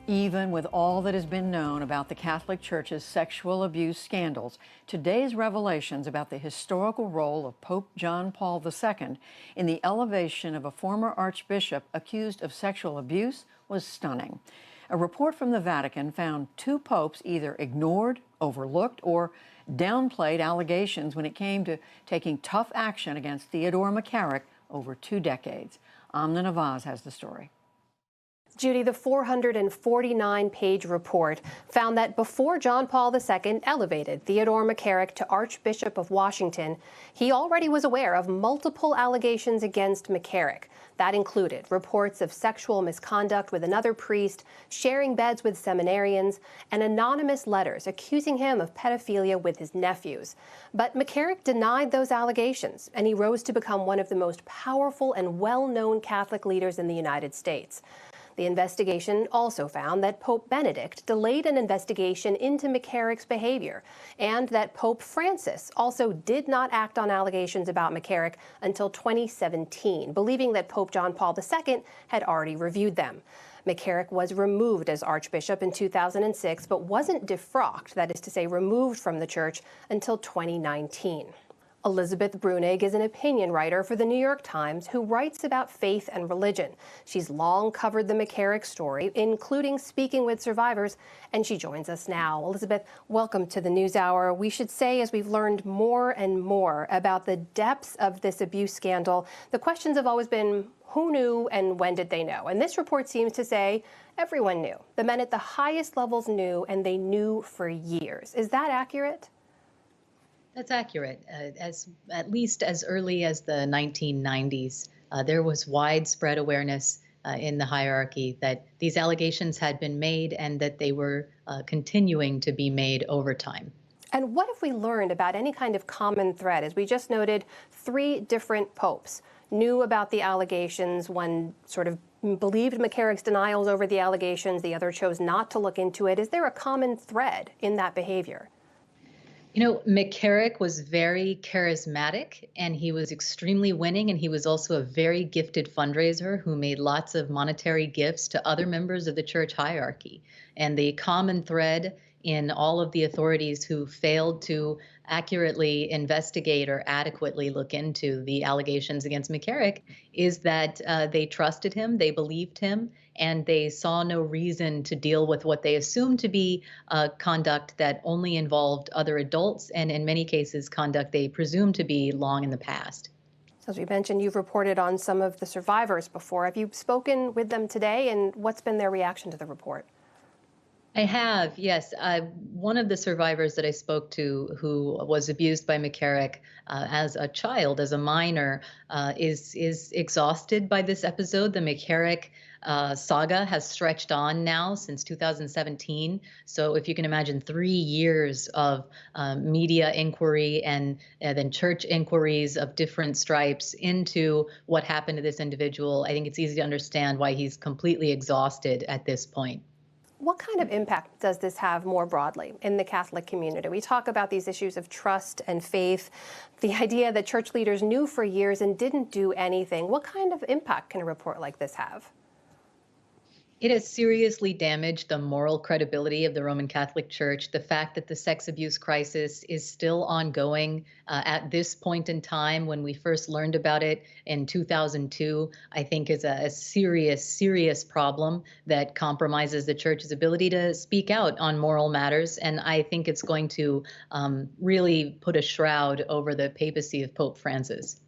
Even with all that has been known about the Catholic Church's sexual abuse scandals, today's revelations about the historical role of Pope John Paul II in the elevation of a former archbishop accused of sexual abuse was stunning. A report from the Vatican found two popes either ignored, overlooked, or downplayed allegations when it came to taking tough action against Theodore McCarrick over 2 decades. Amna Nawaz has the story. Judy, the 449-page report found that before John Paul II elevated Theodore McCarrick to Archbishop of Washington, he already was aware of multiple allegations against McCarrick. That included reports of sexual misconduct with another priest, sharing beds with seminarians, and anonymous letters accusing him of pedophilia with his nephews. But McCarrick denied those allegations, and he rose to become one of the most powerful and well-known Catholic leaders in the United States. The investigation also found that Pope Benedict delayed an investigation into McCarrick's behavior, and that Pope Francis also did not act on allegations about McCarrick until 2017, believing that Pope John Paul II had already reviewed them. McCarrick was removed as Archbishop in 2006, but wasn't defrocked, that is to say, removed from the church, until 2019. Elizabeth Bruenig is an opinion writer for The New York Times who writes about faith and religion. She's long covered the McCarrick story, including speaking with survivors, and she joins us now. Elizabeth, welcome to the NewsHour. We should say, as we've learned more and more about the depths of this abuse scandal, the questions have always been, who knew and when did they know? And this report seems to say everyone knew. The men at the highest levels knew, and they knew for years. Is that accurate? That's accurate. At least as early as the 1990s, there was widespread awareness in the hierarchy that these allegations had been made and that they were continuing to be made over time. And what have we learned about any kind of common thread? As we just noted, 3 different popes knew about the allegations. One sort of believed McCarrick's denials over the allegations. The other chose not to look into it. Is there a common thread in that behavior? You know, McCarrick was very charismatic and he was extremely winning, and he was also a very gifted fundraiser who made lots of monetary gifts to other members of the church hierarchy. And the common thread in all of the authorities who failed to accurately investigate or adequately look into the allegations against McCarrick is that they trusted him, they believed him, and they saw no reason to deal with what they assumed to be conduct that only involved other adults, and in many cases, conduct they presumed to be long in the past. As we mentioned, you've reported on some of the survivors before. Have you spoken with them today, and what's been their reaction to the report? I have, yes. One of the survivors that I spoke to who was abused by McCarrick as a child, as a minor, is exhausted by this episode. The McCarrick saga has stretched on now since 2017. So if you can imagine 3 years of media inquiry and then church inquiries of different stripes into what happened to this individual, I think it's easy to understand why he's completely exhausted at this point. What kind of impact does this have more broadly in the Catholic community? We talk about these issues of trust and faith, the idea that church leaders knew for years and didn't do anything. What kind of impact can a report like this have? It has seriously damaged the moral credibility of the Roman Catholic Church. The fact that the sex abuse crisis is still ongoing at this point in time, when we first learned about it in 2002, I think is a serious, serious problem that compromises the Church's ability to speak out on moral matters. And I think it's going to really put a shroud over the papacy of Pope Francis.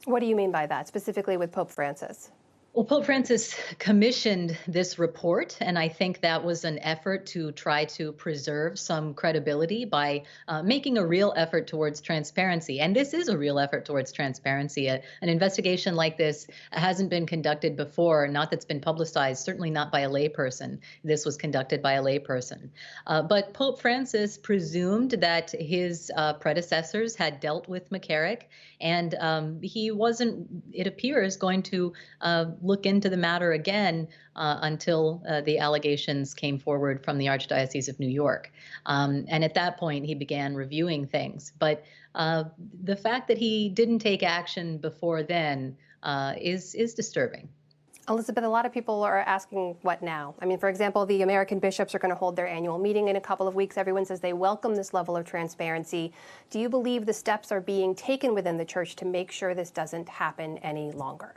What do you mean by that, specifically with Pope Francis? Well, Pope Francis commissioned this report, and I think that was an effort to try to preserve some credibility by making a real effort towards transparency. And this is a real effort towards transparency. An investigation like this hasn't been conducted before, not that's been publicized, certainly not by a layperson. This was conducted by a layperson. But Pope Francis presumed that his predecessors had dealt with McCarrick, and he wasn't, it appears, going to look into the matter again until the allegations came forward from the Archdiocese of New York. And at that point, he began reviewing things. But the fact that he didn't take action before then is disturbing. Elizabeth, a lot of people are asking what now? I mean, for example, the American bishops are going to hold their annual meeting in a couple of weeks. Everyone says they welcome this level of transparency. Do you believe the steps are being taken within the church to make sure this doesn't happen any longer?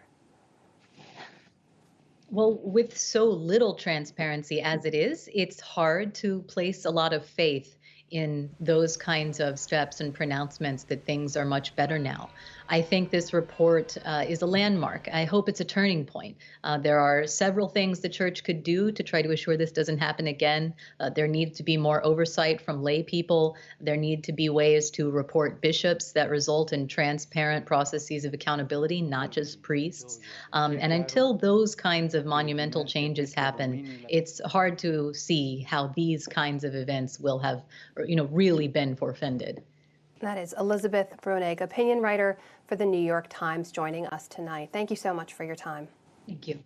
Well, with so little transparency as it is, it's hard to place a lot of faith in those kinds of steps and pronouncements that things are much better now. I think this report is a landmark. I hope it's a turning point. There are several things the church could do to try to assure this doesn't happen again. There needs to be more oversight from lay people. There need to be ways to report bishops that result in transparent processes of accountability, not just priests. And until those kinds of monumental changes happen, it's hard to see how these kinds of events will have, really been forfended. That is Elizabeth Bruenig, opinion writer for the New York Times, joining us tonight. Thank you so much for your time. Thank you.